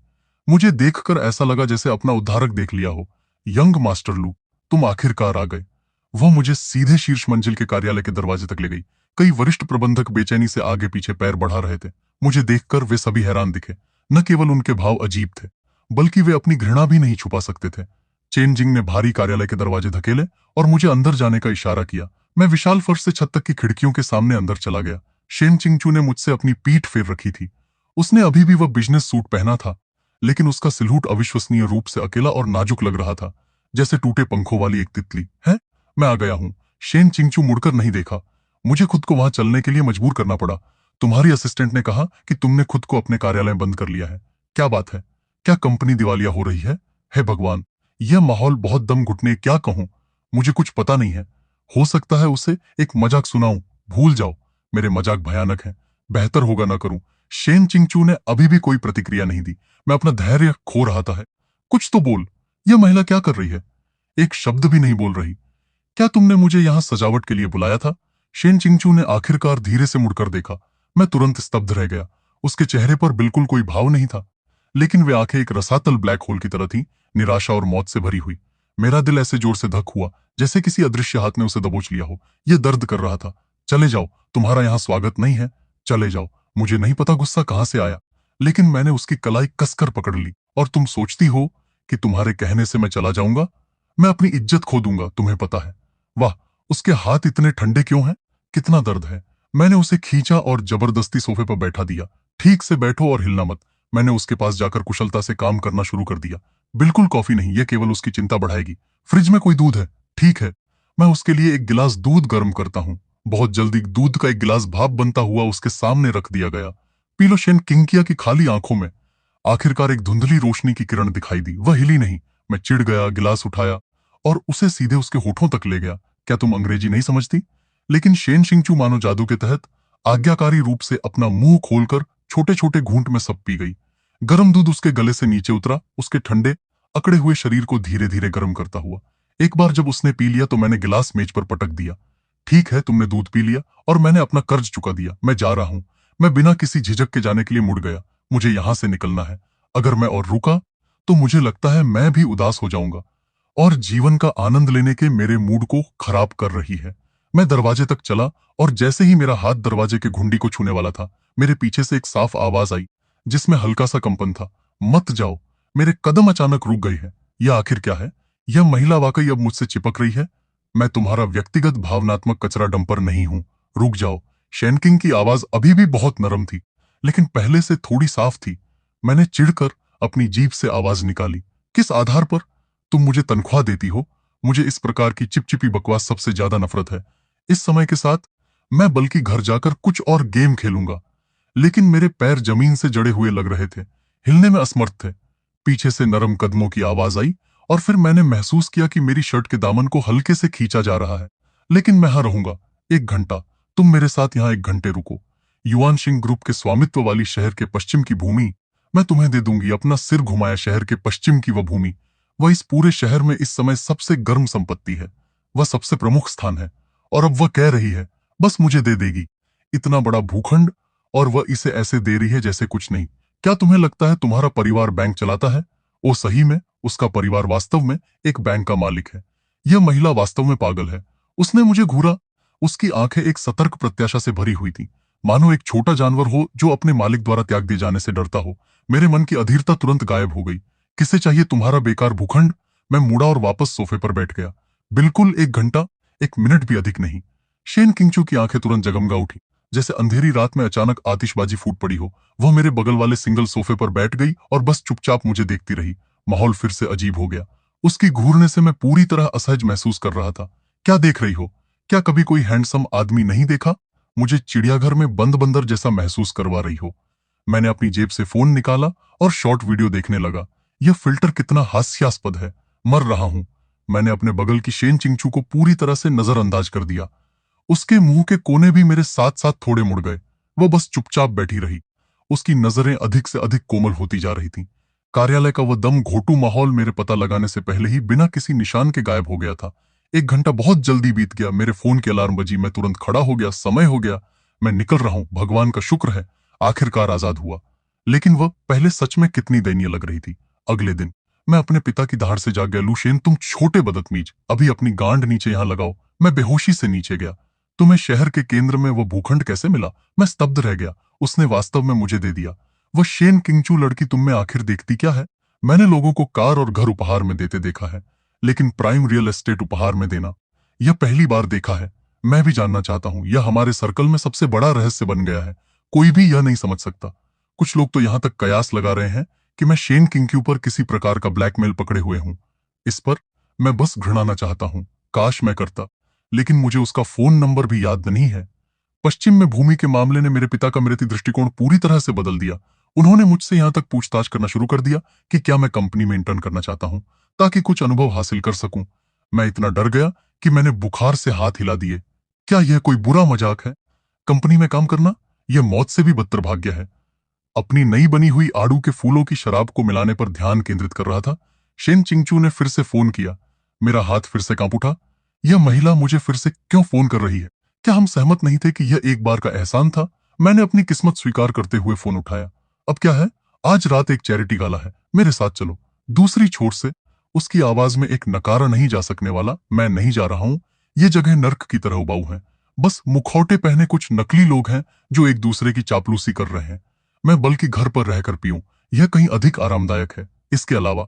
मुझे देखकर ऐसा लगा जैसे अपना उद्धारक देख लिया हो। यंग मास्टर लू, तुम आखिरकार आ गए। वह मुझे सीधे शीर्ष मंजिल के कार्यालय के दरवाजे तक ले गई। कई वरिष्ठ प्रबंधक बेचैनी से आगे पीछे पैर बढ़ा रहे थे। मुझे देखकर वे सभी हैरान दिखे। न केवल उनके भाव अजीब थे, बल्कि वे अपनी घृणा भी नहीं छुपा सकते थे। चेन जिंग ने भारी कार्यालय के दरवाजे धकेले और मुझे अंदर जाने का इशारा किया। मैं विशाल फर्श से छत तक की खिड़कियों के सामने अंदर चला गया। शेन चिंगचू ने मुझसे अपनी पीठ फेर रखी थी। उसने अभी भी वह बिजनेस सूट पहना था, लेकिन उसका सिलहूट अविश्वसनीय रूप से अकेला और नाजुक लग रहा था, जैसे टूटे पंखों वाली एक तितली है। मैं आ गया हूं। शेन चिंगचू मुड़कर नहीं देखा। मुझे खुद को वहां चलने के लिए मजबूर करना पड़ा। तुम्हारी असिस्टेंट ने कहा कि तुमने खुद को अपने कार्यालय में बंद कर लिया है। क्या बात है? क्या कंपनी दिवालिया हो रही है? हे भगवान, यह माहौल बहुत दम घुटने। क्या कहूं? मुझे कुछ पता नहीं है। हो सकता है उसे एक मजाक सुनाऊं। भूल जाओ, मेरे मजाक भयानक हैं। बेहतर होगा ना करूं। शेन चिंगचू ने अभी भी कोई प्रतिक्रिया नहीं दी। मैं अपना धैर्य खो रहा था। कुछ तो बोल। यह महिला क्या कर रही है? एक शब्द भी नहीं बोल रही। क्या तुमने मुझे यहां सजावट के लिए बुलाया था? शेन चिंगचू ने आखिरकार धीरे से मुड़कर देखा। मैं तुरंत स्तब्ध रह गया। उसके चेहरे पर बिल्कुल कोई भाव नहीं था, लेकिन वे आंखें एक रसातल ब्लैक होल की तरह थी, निराशा और मौत से भरी हुई। मेरा दिल ऐसे जोर से धक हुआ जैसे किसी अदृश्य हाथ ने उसे दबोच लिया हो। यह दर्द कर रहा था। चले जाओ, तुम्हारा यहां स्वागत नहीं है। चले जाओ। मुझे नहीं पता गुस्सा कहां से आया, लेकिन मैंने उसकी कलाई कसकर पकड़ ली। और तुम सोचती हो कि तुम्हारे कहने से मैं चला जाऊंगा? मैं अपनी इज्जत खो दूंगा, तुम्हें पता है। वाह, उसके हाथ इतने ठंडे क्यों हैं? कितना दर्द है। मैंने उसे खींचा और जबरदस्ती सोफे पर बैठा दिया। ठीक से बैठो और हिलना मत। मैंने उसके पास जाकर कुशलता से काम करना शुरू कर दिया। बिल्कुल कॉफी नहीं, यह केवल उसकी चिंता बढ़ाएगी। फ्रिज में कोई दूध है? ठीक है, मैं उसके लिए एक गिलास दूध गर्म करता हूँ। बहुत जल्दी दूध का एक गिलास भाप बनता हुआ उसके सामने रख दिया गया। पीलो, शेन किंकिया की खाली आंखों में आखिरकार एक धुंधली रोशनी की किरण दिखाई दी। वह हिली नहीं। मैं चिढ़ गया, गिलास उठाया और उसे सीधे उसके होठों तक ले गया। क्या तुम अंग्रेजी नहीं समझती? लेकिन शेन शिंगचू मानो जादू के तहत आज्ञाकारी रूप से अपना मुंह खोलकर छोटे छोटे घूंट में सब पी गई। गर्म दूध उसके गले से नीचे उतरा, उसके ठंडे अकड़े हुए शरीर को धीरे धीरे गर्म करता हुआ। एक बार जब उसने पी लिया तो मैंने गिलास मेज पर पटक दिया। ठीक है, तुमने दूध पी लिया और मैंने अपना कर्ज चुका दिया। मैं जा रहा हूं। मैं बिना किसी झिझक के जाने के लिए मुड़ गया। मुझे यहां से निकलना है। अगर मैं और रुका तो मुझे लगता है मैं भी उदास हो जाऊंगा और जीवन का आनंद लेने के मेरे मूड को खराब कर रही है। मैं दरवाजे तक चला और जैसे ही मेरा हाथ दरवाजे के घुंडी को छूने वाला था, मेरे पीछे से एक साफ आवाज आई जिसमें हल्का सा कंपन था। मत जाओ। मेरे कदम अचानक रुक गए हैं। यह आखिर क्या है? यह महिला वाकई अब मुझसे चिपक रही है। मैं तुम्हारा व्यक्तिगत भावनात्मक कचरा डंपर नहीं हूं। रुक जाओ। शेनकिंग की आवाज अभी भी बहुत नरम थी, लेकिन पहले से थोड़ी साफ थी। मैंने चिढ़कर अपनी जीभ से आवाज निकाली। किस आधार पर? तुम मुझे तनख्वाह देती हो? मुझे इस प्रकार की चिपचिपी बकवास सबसे ज्यादा नफरत है। इस समय के साथ मैं बल्कि घर जाकर कुछ और गेम खेलूंगा। लेकिन मेरे पैर जमीन से जड़े हुए लग रहे थे, हिलने में असमर्थ थे। पीछे से नरम कदमों की आवाज आई और फिर मैंने महसूस किया कि मेरी शर्ट के दामन को हल्के से खींचा जा रहा है। लेकिन मैं यहां रहूंगा 1 घंटा। तुम मेरे साथ यहां 1 घंटे रुको। युआन सिंह ग्रुप के स्वामित्व वाली शहर के पश्चिम की भूमि मैं तुम्हें दे दूंगी। अपना सिर घुमाया। शहर के पश्चिम की वह भूमि, वह इस पूरे शहर में इस समय सबसे गर्म संपत्ति है। वह सबसे प्रमुख स्थान है और अब वह कह रही है बस मुझे दे देगी। इतना बड़ा भूखंड और वह इसे ऐसे दे रही है जैसे कुछ नहीं। क्या तुम्हें लगता है तुम्हारा परिवार बैंक चलाता है? ओ सही में, उसका परिवार वास्तव में एक बैंक का मालिक है। यह महिला वास्तव में पागल है। उसने मुझे घूरा। उसकी आंखें एक सतर्क प्रत्याशा से भरी हुई थी, मानो एक छोटा जानवर हो जो अपने मालिक द्वारा त्याग दिए जाने से डरता हो। मेरे मन की अधीरता तुरंत गायब हो गई। किसे चाहिए तुम्हारा बेकार भूखंड? मैं मुड़ा और वापस सोफे पर बैठ गया। बिल्कुल 1 घंटा, 1 मिनट भी अधिक नहीं। शेन किंगचू की आंखें तुरंत जगमगा उठी, जैसे अंधेरी रात में अचानक आतिशबाजी फूट पड़ी हो। वह मेरे बगल वाले सिंगल सोफे पर बैठ गई और बस चुपचाप मुझे देखती रही। माहौल फिर से अजीब हो गया। उसकी घूरने से मैं पूरी तरह असहज महसूस कर रहा था। क्या देख रही हो? क्या कभी कोई हैंडसम आदमी नहीं देखा? मुझे चिड़ियाघर में बंद बंदर जैसा महसूस करवा रही हो। मैंने अपनी जेब से फोन निकाला और शॉर्ट वीडियो देखने लगा। यह फिल्टर कितना हास्यास्पद है। मर रहा हूं। मैंने अपने बगल की शेन चिंगचू को पूरी तरह से नजरअंदाज कर दिया। उसके मुंह के कोने भी मेरे साथ साथ थोड़े मुड़ गए। वह बस चुपचाप बैठी रही। उसकी नजरें अधिक से अधिक कोमल होती जा रही थीं। कार्यालय का वह दम घोटू माहौल मेरे पता लगाने से पहले ही बिना किसी निशान के गायब हो गया था। 1 घंटा बहुत जल्दी बीत गया। मेरे फोन की अलार्म बजी। मैं तुरंत खड़ा हो गया। समय हो गया। मैं निकल रहा हूं। भगवान का शुक्र है, आखिरकार आजाद हुआ। लेकिन वह पहले सच में कितनी दयनीय लग रही थी। अगले दिन मैं अपने पिता की धाड़ से जाग गया। लुशेन, तुम छोटे बदतमीज, अभी अपनी गांड नीचे यहां लगाओ। मैं बेहोशी से नीचे गया। तुम्हें शहर के केंद्र में वो भूखंड कैसे मिला? मैं स्तब्ध रह गया। उसने वास्तव में मुझे दे दिया। वह शेन किंगचू लड़की तुम में आखिर देखती क्या है? मैंने लोगों को कार और घर उपहार में देते देखा है, लेकिन प्राइम रियल एस्टेट उपहार में देना, यह पहली बार देखा है। मैं भी जानना चाहता हूं। यह हमारे सर्कल में सबसे बड़ा रहस्य बन गया है। कोई भी यह नहीं समझ सकता। कुछ लोग तो यहां तक कयास लगा रहे हैं कि मैं शेन किंगक्यू पर किसी प्रकार का ब्लैकमेल पकड़े हुए हूं। इस पर मैं बस घृणाना चाहता हूं। काश मैं करता, लेकिन मुझे उसका फोन नंबर भी याद नहीं है। पश्चिम में भूमि के मामले ने मेरे पिता का मेरे प्रति दृष्टिकोण पूरी तरह से बदल दिया। उन्होंने मुझसे यहां तक पूछताछ करना शुरू कर दिया कि क्या मैं कंपनी में इंटर्न करना चाहता हूं, ताकि कुछ अनुभव हासिल कर सकूं। मैं इतना डर गया कि मैंने बुखार से हाथ हिला दिए। क्या यह कोई बुरा मजाक है? कंपनी में काम करना यह मौत से भी बदतर भाग्य है। अपनी नई बनी हुई आड़ू के फूलों की शराब को मिलाने पर ध्यान केंद्रित कर रहा था। शेन चिंगचू ने फिर से फोन किया। मेरा हाथ फिर से कांप उठा। यह महिला मुझे फिर से क्यों फोन कर रही है? क्या हम सहमत नहीं थे कि यह एक बार का एहसान था? मैंने अपनी किस्मत स्वीकार करते हुए फोन उठाया। अब क्या है? आज रात एक चैरिटी गाला है, मेरे साथ चलो। दूसरी छोर से उसकी आवाज में एक नकारा नहीं जा सकने वाला मैं नहीं जा रहा हूं। यह जगह नर्क की तरह उबाऊ है। बस मुखौटे पहने कुछ नकली लोग हैं जो एक दूसरे की चापलूसी कर रहे हैं। मैं बल्कि घर पर रहकर पीऊं, यह कहीं अधिक आरामदायक है। इसके अलावा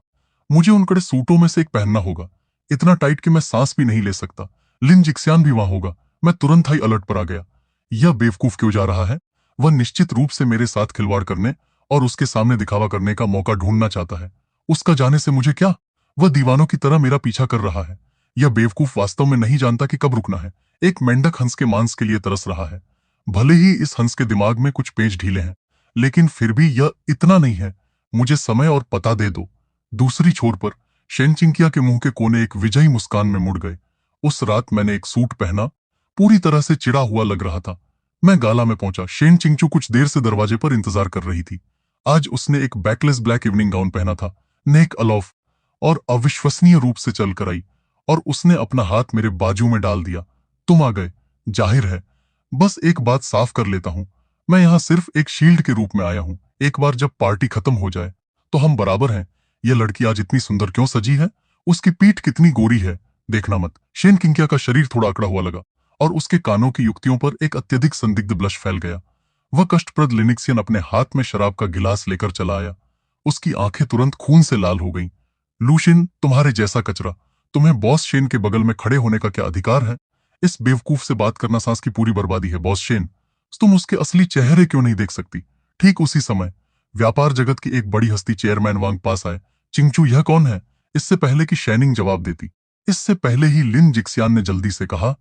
मुझे उन कड़े सूटों में से एक पहनना होगा। इतना टाइट कि मैं सांस भी नहीं ले सकता। लिन जिक्सियान भी वहां होगा। मैं तुरंत ही अलर्ट पर आ गया। यह बेवकूफ क्यों जा रहा है? वह निश्चित रूप से मेरे साथ खिलवाड़ करने और उसके सामने दिखावा करने का मौका ढूंढना चाहता है। उसका जाने से मुझे क्या? वह दीवानों की तरह मेरा पीछा कर रहा है। यह बेवकूफ वास्तव में नहीं जानता कि कब रुकना है। एक मेंढक हंस के मांस के लिए तरस रहा है। भले ही इस हंस के दिमाग में कुछ पेच ढीले हैं, लेकिन फिर भी यह इतना नहीं है। मुझे समय और पता दे दो। दूसरी छोर पर शेन चिंकिया के मुंह के कोने एक विजयी मुस्कान में मुड़ गए। उस रात मैंने एक सूट पहना, पूरी तरह से चिड़ा हुआ लग रहा था। मैं गाला में पहुंचा। शेन चिंगचू कुछ देर से दरवाजे पर इंतजार कर रही थी। आज उसने एक बैकलेस ब्लैक इवनिंग गाउन पहना था। नेक अलॉफ और अविश्वसनीय रूप से चल कर आई और उसने अपना हाथ मेरे बाजू में डाल दिया। तुम आ गए। जाहिर है। बस एक बात साफ कर लेता हूं, मैं यहां सिर्फ एक शील्ड के रूप में आया हूं। एक बार जब पार्टी खत्म हो जाए तो हम बराबर हैं। यह लड़की आज इतनी सुंदर क्यों सजी है? उसकी पीठ कितनी गोरी है? देखना मत। शेन किंकिया का शरीर थोड़ा अकड़ा हुआ लगा और उसके कानों की युक्तियों पर एक अत्यधिक संदिग्ध ब्लश फैल गया। वह कष्टप्रद लिनिक्सियन अपने हाथ में शराब का गिलास लेकर चला आया। उसकी आंखें तुरंत खून से लाल हो गईं। लूशिन, तुम्हारे जैसा कचरा, तुम्हें बॉस शेन के बगल में खड़े होने का क्या अधिकार है? इस बेवकूफ से बात करना सांस की पूरी बर्बादी है। बॉस शेन, तुम उसके असली चेहरे क्यों नहीं देख सकती? ठीक उसी समय व्यापार जगत की एक बड़ी हस्ती चेयरमैन वांग पास आए। चिंगचू, यह कौन है? इससे पहले कि शैनिंग जवाब देती, इससे पहले ही लिन जिक्सियान ने जल्दी से कहा,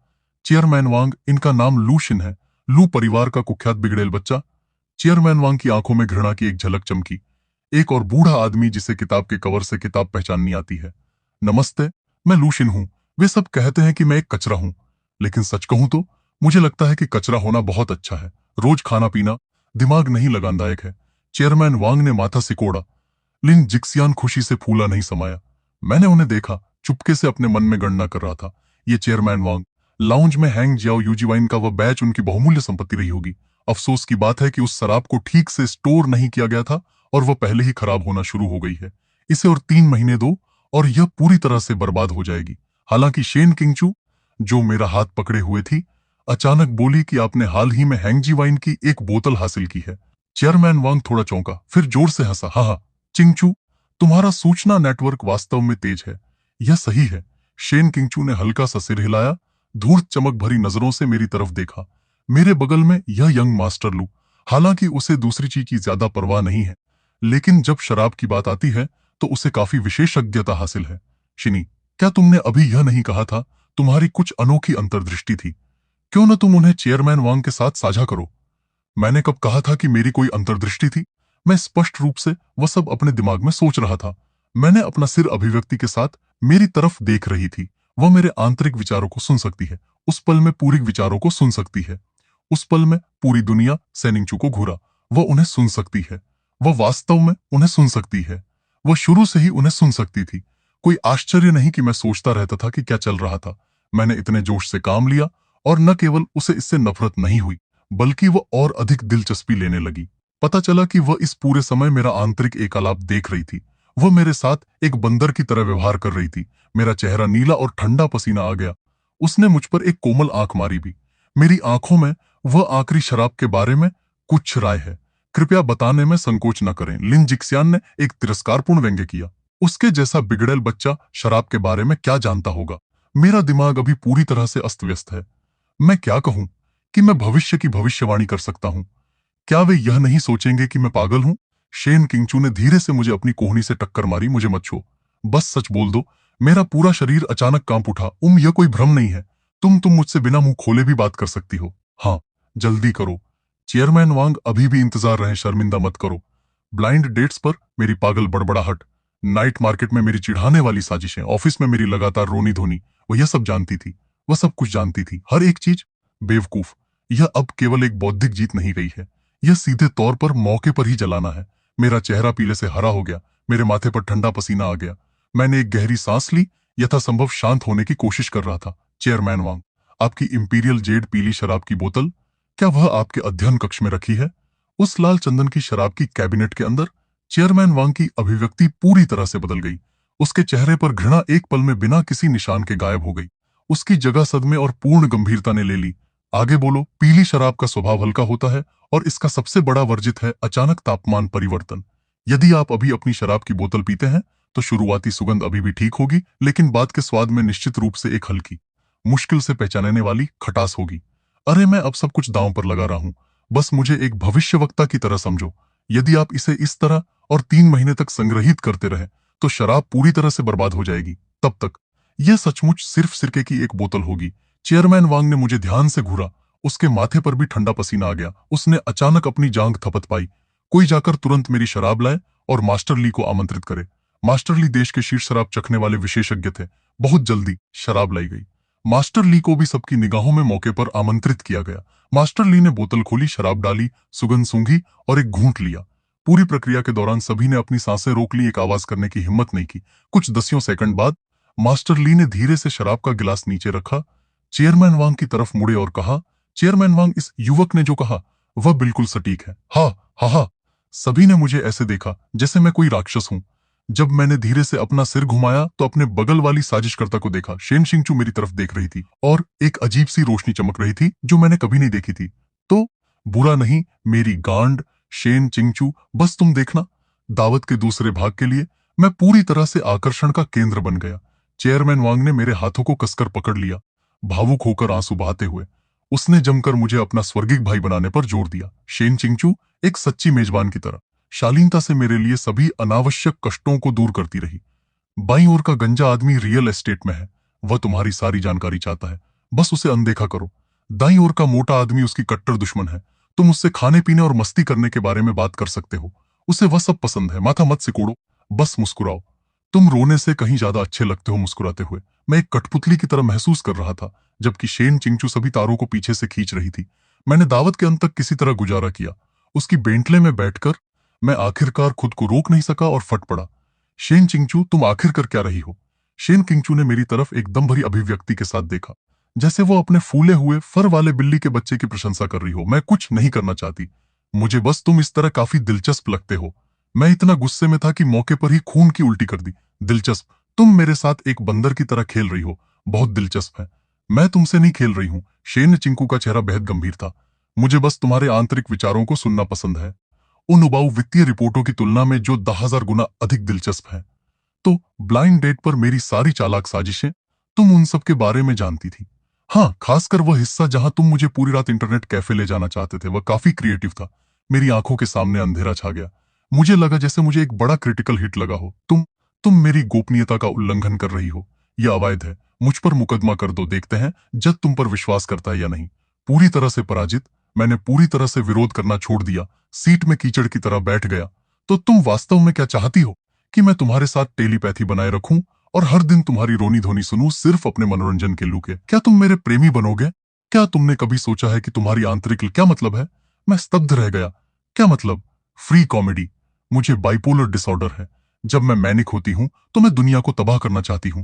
चेयरमैन वांग, इनका नाम लूशिन है। लू परिवार का कुख्यात बिगड़ेल बच्चा। चेयरमैन वांग की आंखों में घृणा की एक झलक चमकी। एक और बूढ़ा आदमी जिसे किताब के कवर से किताब पहचाननी आती है। नमस्ते, मैं लूशिन हूं। वे सब कहते हैं कि मैं एक कचरा हूं, लेकिन सच कहूं तो मुझे लगता है कि कचरा होना बहुत अच्छा है। रोज खाना पीना दिमाग नहीं लगानदायक है। चेयरमैन वांग ने माथा सिकोड़ा। लिन जिक्सियान खुशी से फूला नहीं समाया। मैंने उन्हें देखा, चुपके से अपने मन में गणना कर रहा था। ये चेयरमैन वांग, लाउंज में हैंग जियाओ यूजीवाइन का वह बैच उनकी बहुमूल्य संपत्ति रही होगी। अफसोस की बात है कि उस शराब को ठीक से स्टोर नहीं किया गया था और वह पहले ही खराब होना शुरू हो गई है। इसे और 3 महीने दो और यह पूरी तरह से बर्बाद हो जाएगी। हालांकि शेन किंगचू, जो मेरा हाथ पकड़े हुए थी, अचानक बोली कि आपने हाल ही में हैंगजी वाइन की एक बोतल हासिल की है। चेयरमैन वांग थोड़ा चौंका, फिर जोर से हंसा। हाँ, चिंगचू, तुम्हारा सूचना नेटवर्क वास्तव में तेज है। यह सही है। शेन किंगचू ने हल्का सा सिर हिलाया, धूर्त चमक भरी नजरों से मेरी तरफ देखा। मेरे बगल में यह यंग मास्टर लू, हालांकि उसे दूसरी चीज की ज्यादा परवाह नहीं है, लेकिन जब शराब की बात आती है तो उसे काफी विशेषज्ञता हासिल है। शिनी, क्या तुमने अभी यह नहीं कहा था तुम्हारी कुछ अनोखी अंतर्दृष्टि थी? क्यों न तुम उन्हें चेयरमैन वांग के साथ साझा करो? मैंने कब कहा था कि मेरी कोई अंतर्दृष्टि थी? मैं स्पष्ट रूप से वह सब अपने दिमाग में सोच रहा था। मैंने अपना सिर अभिव्यक्ति के साथ मेरी तरफ देख रही थी। वह मेरे आंतरिक विचारों को सुन सकती है। उस पल में पूरी विचारों को सुन सकती है। उस पल में पूरी दुनिया सेनिंगचू को घूरा। वह उन्हें सुन सकती है। वह वास्तव में उन्हें सुन सकती है। वह शुरू से ही उन्हें सुन सकती थी। कोई आश्चर्य नहीं कि मैं सोचता रहता था कि क्या चल रहा था। मैंने इतने जोश से काम लिया और न केवल उसे इससे नफरत नहीं हुई, बल्कि वह और अधिक दिलचस्पी लेने लगी। पता चला कि वह इस पूरे समय मेरा आंतरिक एकालाप देख रही थी। वह मेरे साथ एक बंदर की तरह व्यवहार कर रही थी। मेरा चेहरा नीला और ठंडा पसीना आ गया। उसने मुझ पर एक कोमल आंख मारी भी। मेरी आंखों में वह आखिरी शराब के बारे में कुछ राय है, कृपया बताने में संकोच न करें। लिन जिक्सियान ने एक तिरस्कारपूर्ण व्यंग्य किया। उसके जैसा बिगड़ेल बच्चा शराब के बारे में क्या जानता होगा? मेरा दिमाग अभी पूरी तरह से अस्त व्यस्त है। मैं क्या कहूं कि मैं भविष्य की भविष्यवाणी कर सकता हूं? क्या वे यह नहीं सोचेंगे कि मैं पागल हूं? शेन किंगचू ने धीरे से मुझे अपनी कोहनी से टक्कर मारी। मुझे मत छो, बस सच बोल दो। मेरा पूरा शरीर अचानक कांप उठा। यह कोई भ्रम नहीं है। तुम मुझसे बिना मुंह खोले भी बात कर सकती हो। हाँ, जल्दी करो। चेयरमैन वांग, अभी भी इंतजार रहे, शर्मिंदा मत करो। ब्लाइंड डेट्स पर मेरी पागल बड़बड़ाहट, नाइट मार्केट में मेरी चिढ़ाने वाली साजिशें, ऑफिस में मेरी लगातार रोनी धोनी, वह यह सब जानती थी। वह सब कुछ जानती थी, हर एक चीज। बेवकूफ, यह अब केवल एक बौद्धिक जीत नहीं रही है, यह सीधे तौर पर मौके पर ही जलाना है। मेरा चेहरा पीले से हरा हो गया। मेरे माथे पर ठंडा पसीना आ गया। मैंने एक गहरी सांस ली, यथासंभव शांत होने की कोशिश कर रहा था। चेयरमैन वांग, आपकी इंपीरियल जेड पीली शराब की बोतल, क्या वह आपके अध्ययन कक्ष में रखी है? उस लाल चंदन की शराब की कैबिनेट के अंदर? चेयरमैन वांग की अभिव्यक्ति पूरी तरह से बदल गई। उसके चेहरे पर घृणा एक पल में बिना किसी निशान के गायब हो गई। उसकी जगह सदमे और पूर्ण गंभीरता ने ले ली। आगे बोलो। पीली शराब का स्वभाव हल्का होता है और इसका सबसे बड़ा वर्जित है अचानक तापमान परिवर्तन। यदि आप अभी अपनी शराब की बोतल पीते हैं तो शुरुआती सुगंध अभी भी ठीक होगी, लेकिन बाद के स्वाद में निश्चित रूप से एक हल्की, मुश्किल से पहचानने वाली खटास होगी। अरे मैं अब सब कुछ दांव पर लगा रहा हूं, बस मुझे एक भविष्यवक्ता की तरह समझो। यदि आप इसे इस तरह और 3 महीने तक संग्रहित करते रहे तो शराब पूरी तरह से बर्बाद हो जाएगी। तब तक यह सचमुच सिर्फ सिरके की एक बोतल होगी। चेयरमैन वांग ने मुझे ध्यान से घूरा। उसके माथे पर भी ठंडा पसीना आ गया। उसने अचानक अपनी जांघ थपथ पाई। कोई जाकर तुरंत मेरी शराब लाए और मास्टर ली को आमंत्रित करे। मास्टर ली देश के शीर्ष शराब चखने वाले विशेषज्ञ थे। बहुत जल्दी शराब लाई गई। मास्टर ली को भी सबकी निगाहों में मौके पर आमंत्रित किया गया। मास्टर ली ने बोतल खोली, शराब डाली, सुगंध सूंघी और एक घूंट लिया। पूरी प्रक्रिया के दौरान सभी ने अपनी सांसें रोक ली, एक आवाज करने की हिम्मत नहीं की। कुछ दसियों सेकंड बाद मास्टर ली ने धीरे से शराब का गिलास नीचे रखा, चेयरमैन वांग की तरफ मुड़े और कहा, चेयरमैन वांग, इस युवक ने जो कहा वह बिल्कुल सटीक है। हा हा हा। सभी ने मुझे ऐसे देखा जैसे मैं कोई राक्षस हूं। जब मैंने धीरे से अपना सिर घुमाया तो अपने बगल वाली साजिशकर्ता को देखा। शेन चिंगचू मेरी तरफ देख रही थी और एक अजीब सी रोशनी चमक रही थी जो मैंने कभी नहीं देखी थी। तो बुरा नहीं मेरी गांड, शेन चिंगचू, बस तुम देखना। दावत के दूसरे भाग के लिए मैं पूरी तरह से आकर्षण का केंद्र बन गया। चेयरमैन वांग ने मेरे हाथों को कसकर पकड़ लिया, भावुक होकर आंसू बहाते हुए। उसने जमकर मुझे अपना स्वर्गिक भाई बनाने पर जोर दिया। शेन चिंगचू एक सच्ची मेजबान की तरह शालीनता से मेरे लिए सभी अनावश्यक कष्टों को दूर करती रही। बाईं ओर का गंजा आदमी रियल एस्टेट में है। वह तुम्हारी सारी जानकारी चाहता है, बस उसे अनदेखा करो। दाईं ओर का मोटा आदमी उसकी कट्टर दुश्मन है। तुम उससे खाने पीने और मस्ती करने के बारे में बात कर सकते हो, उसे वह सब पसंद है। माथा मत सिकोड़ो, बस मुस्कुराओ। तुम रोने से कहीं ज्यादा अच्छे लगते हो मुस्कुराते हुए। मैं एक कठपुतली की तरह महसूस कर रहा था, जबकि शेन चिंगचू सभी तारों को पीछे से खींच रही थी। मैंने दावत के अंत तक किसी तरह गुजारा किया। उसकी बेंटले में बैठकर मैं आखिरकार खुद को रोक नहीं सका और फट पड़ा। शेन चिंगचू, तुम आखिर कर क्या रही हो? शेन चिंगचू ने मेरी तरफ एकदम भरी अभिव्यक्ति के साथ देखा, जैसे वो अपने फूले हुए फर वाले बिल्ली के बच्चे की प्रशंसा कर रही हो। मैं कुछ नहीं करना चाहती, मुझे बस तुम इस तरह काफी दिलचस्प लगते हो। मैं इतना गुस्से में था कि मौके पर ही खून की उल्टी कर दी। दिलचस्प? तुम मेरे साथ एक बंदर की तरह खेल रही हो, बहुत दिलचस्प है। मैं तुमसे नहीं खेल रही हूं। शेन चिंकू का चेहरा बेहद गंभीर था। मुझे बस तुम्हारे आंतरिक विचारों को सुनना पसंद है, उन उबाऊ वित्तीय रिपोर्टों की तुलना में जो 10,000 गुना अधिक दिलचस्प है। तो ब्लाइंड डेट पर मेरी सारी चालाक साजिशें, तुम उन सब के बारे में जानती थी। हाँ, खासकर वह हिस्सा जहां तुम मुझे पूरी रात इंटरनेट कैफे ले जाना चाहते थे, वह काफी क्रिएटिव था। मेरी आंखों के सामने अंधेरा छा गया। मुझे लगा जैसे मुझे एक बड़ा क्रिटिकल हिट लगा हो। तुम मेरी गोपनीयता का उल्लंघन कर रही हो, यह अवैध है। मुझ पर मुकदमा कर दो, देखते हैं जज तुम पर विश्वास करता है या नहीं। पूरी तरह से पराजित, मैंने पूरी तरह से विरोध करना छोड़ दिया, सीट में कीचड़ की तरह बैठ गया। तो तुम वास्तव में क्या चाहती हो? कि मैं तुम्हारे साथ टेलीपैथी बनाए रखूं और हर दिन तुम्हारी रोनी धोनी सुनूं सिर्फ अपने मनोरंजन के लूके? क्या तुम मेरे प्रेमी बनोगे? क्या तुमने कभी सोचा है कि तुम्हारी आंतरिक क्या मतलब है? मैं स्तब्ध रह गया। क्या मतलब? Free comedy. मुझे बाइपोलर डिसऑर्डर है। जब मैं मैनिक होती हूं तो मैं दुनिया को तबाह करना चाहती हूं।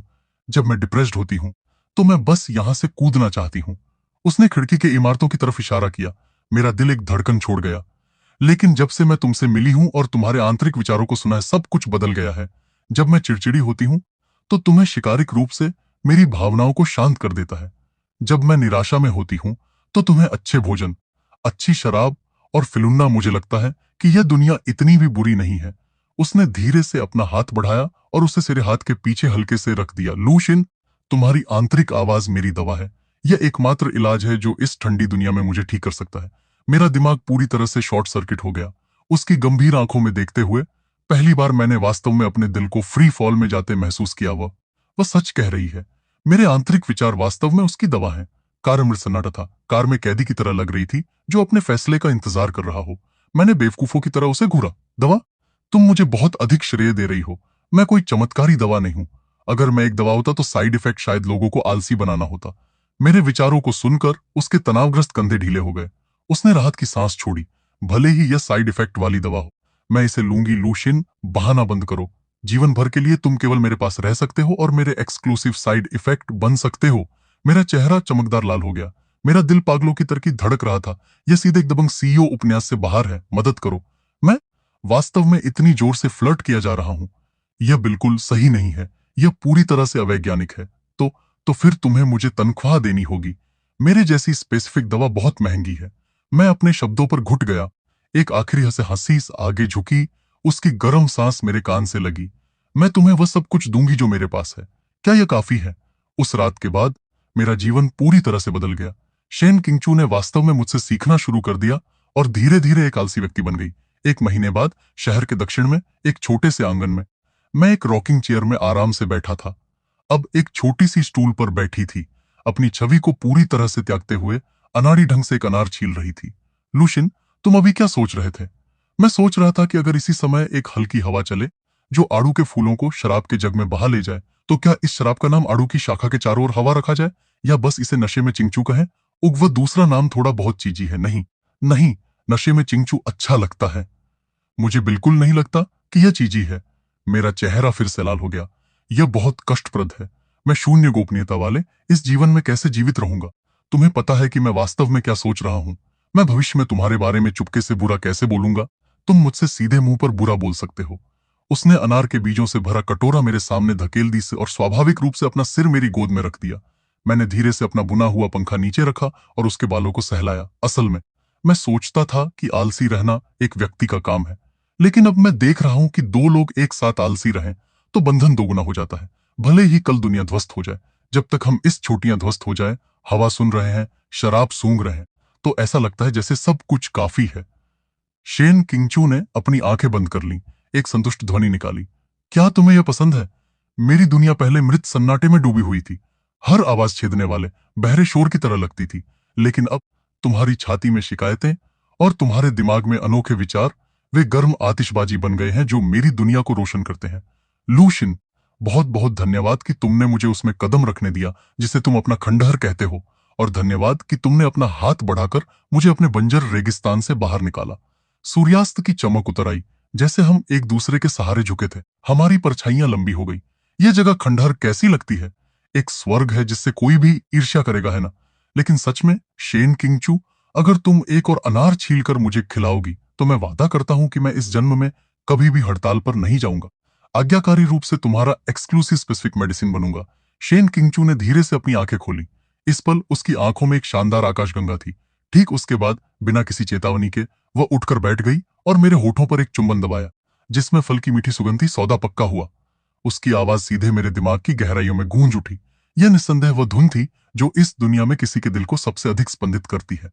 जब मैं डिप्रेस्ड होती हूं तो मैं बस यहां से कूदना चाहती हूं। उसने खिड़की के इमारतों की तरफ इशारा किया। मेरा दिल एक धड़कन छोड़ गया। लेकिन जब से मैं तुमसे मिली हूं और तुम्हारे आंतरिक विचारों को सुना है, सब कुछ बदल गया है। जब मैं चिड़चिड़ी होती हूं तो तुम्हें शिकारिक रूप से मेरी भावनाओं को शांत कर देता है। जब मैं निराशा में होती हूं तो तुम्हें अच्छे भोजन, अच्छी शराब और फिलुन्ना, मुझे लगता है कि यह दुनिया इतनी भी बुरी नहीं है। उसने धीरे से अपना हाथ बढ़ाया और उसे मेरे हाथ के पीछे हल्के से रख दिया। लूशिन, तुम्हारी आंतरिक आवाज मेरी दवा है। यह एकमात्र इलाज है जो इस ठंडी दुनिया में मुझे ठीक कर सकता है। मेरा दिमाग पूरी तरह से शॉर्ट सर्किट हो गया। उसकी गंभीर आंखों में देखते हुए पहली बार मैंने वास्तव में अपने दिल को फ्री फॉल में जाते महसूस किया। वह सच कह रही है। मेरे आंतरिक विचार वास्तव में उसकी दवा है। कार में सन्नाटा था। कार में कैदी की तरह लग रही थी जो अपने फैसले का इंतजार कर रहा हो। मैंने बेवकूफों की तरह उसे घूरा। दवा? तुम मुझे बहुत अधिक श्रेय दे रही हो। मैं कोई चमत्कारी दवा नहीं हूं। अगर मैं एक दवा होता तो साइड इफेक्ट शायद लोगों को आलसी बनाना होता। मेरे विचारों को सुनकर उसके तनावग्रस्त कंधे ढीले हो गए। उसने राहत की सांस छोड़ी। भले ही यह साइड इफेक्ट वाली दवा हो, मैं इसे लूंगी। लूशिन, बहाना बंद करो। जीवन भर के लिए तुम केवल मेरे पास रह सकते हो और मेरे एक्सक्लूसिव साइड इफेक्ट बन सकते हो। मेरा चेहरा चमकदार लाल हो गया। मेरा दिल पागलों की तरह धड़क रहा था। यह सीधे एक दबंग सीईओ उपन्यास से बाहर है। मदद करो। मैं वास्तव में इतनी जोर से फ्लर्ट किया जा रहा हूं। यह बिल्कुल सही नहीं है। यह पूरी तरह से अवैज्ञानिक है। तो फिर तुम्हें मुझे तनख्वाह देनी होगी। मेरे जैसी स्पेसिफिक दवा बहुत महंगी है। मैं अपने शब्दों पर घुट गया। एक आखिरी हंसी आगे झुकी। उसकी गर्म सांस मेरे कान से लगी। मैं तुम्हें वह सब कुछ दूंगी जो मेरे पास है। क्या यह काफी है? उस रात के बाद मेरा जीवन पूरी तरह से बदल गया। शेन किंगचू ने वास्तव में मुझसे सीखना शुरू कर दिया और धीरे धीरे एक आलसी व्यक्ति बन गई। एक महीने बाद शहर के दक्षिण में एक छोटे से आंगन में मैं एक रॉकिंग चेयर में आराम से बैठा था। अब एक छोटी सी स्टूल पर बैठी थी, अपनी छवि को पूरी तरह से त्यागते हुए अनाड़ी ढंग से एक अनार छील रही थी। लूशिन, तुम अभी क्या सोच रहे थे? मैं सोच रहा था कि अगर इसी समय एक हल्की हवा चले जो आड़ू के फूलों को शराब के जग में बहा ले जाए, तो क्या इस शराब का नाम आड़ू की शाखा के चारों ओर हवा रखा जाए, या बस इसे नशे में चिंगचू कहें? वह दूसरा नाम थोड़ा बहुत चीजी है। नहीं नहीं, नशे में चिंगचू अच्छा लगता है। मुझे बिल्कुल नहीं लगता कि यह चीजी है। मेरा चेहरा फिर से लाल हो गया। यह बहुत कष्टप्रद है। मैं शून्य गोपनीयता वाले इस जीवन में कैसे जीवित रहूंगा? तुम्हें पता है कि मैं वास्तव में क्या सोच रहा हूं? मैं भविष्य में तुम्हारे बारे में चुपके से बुरा कैसे बोलूंगा? तुम मुझसे सीधे मुंह पर बुरा बोल सकते हो। उसने अनार के बीजों से भरा कटोरा मेरे सामने धकेल दी से और स्वाभाविक रूप से अपना सिर मेरी गोद में रख दिया। मैंने धीरे से अपना बुना हुआ पंखा नीचे रखा और उसके बालों को सहलाया। असल में मैं सोचता था कि आलसी रहना एक व्यक्ति का काम है, लेकिन अब मैं देख रहा हूं कि दो लोग एक साथ आलसी रहें तो बंधन दोगुना हो जाता है। भले ही कल दुनिया ध्वस्त हो जाए, जब तक हम इस छोटियां ध्वस्त हो जाए, हवा सुन रहे हैं, शराब सूंघ रहे हैं, तो ऐसा लगता है जैसे सब कुछ काफी है। शेन किंगचू ने अपनी आंखें बंद कर ली, एक संतुष्ट ध्वनि निकाली। क्या तुम्हें यह पसंद है? मेरी दुनिया पहले मृत सन्नाटे में डूबी हुई थी, हर आवाज छेदने वाले बहरे शोर की तरह लगती थी। लेकिन अब तुम्हारी छाती में शिकायतें और तुम्हारे दिमाग में अनोखे विचार, वे गर्म आतिशबाजी बन गए हैं जो मेरी दुनिया को रोशन करते हैं। लूशिन, बहुत बहुत धन्यवाद कि तुमने मुझे उसमें कदम रखने दिया जिसे तुम अपना खंडहर कहते हो, और धन्यवाद कि तुमने अपना हाथ बढ़ाकर मुझे अपने बंजर रेगिस्तान से बाहर निकाला। सूर्यास्त की चमक उतर आई, जैसे हम एक दूसरे के सहारे झुके थे। हमारी परछाइयां लंबी हो गई। यह जगह खंडहर कैसी लगती है? एक स्वर्ग है जिससे कोई भी ईर्ष्या करेगा, है ना? लेकिन सच में शेन किंगचू, अगर तुम एक और अनार छीलकर मुझे खिलाओगी तो मैं वादा करता हूं कि मैं इस जन्म में कभी भी हड़ताल पर नहीं जाऊंगा। आज्ञाकारी रूप से तुम्हारा एक्सक्लूसिव स्पेसिफिक मेडिसिन बनूंगा। शेन किंगचू ने धीरे से अपनी आंखें खोली। इस पल उसकी आंखों में एक शानदार आकाशगंगा थी। ठीक उसके बाद बिना किसी चेतावनी के वह उठकर बैठ गई और मेरे होठों पर एक चुंबन दबाया, जिसमें फल की मीठी सुगंध थी। सौदा पक्का हुआ। उसकी आवाज सीधे मेरे दिमाग की गहराइयों में गूंज उठी। यह निस्संदेह वह धुन थी जो इस दुनिया में किसी के दिल को सबसे अधिक स्पंदित करती है।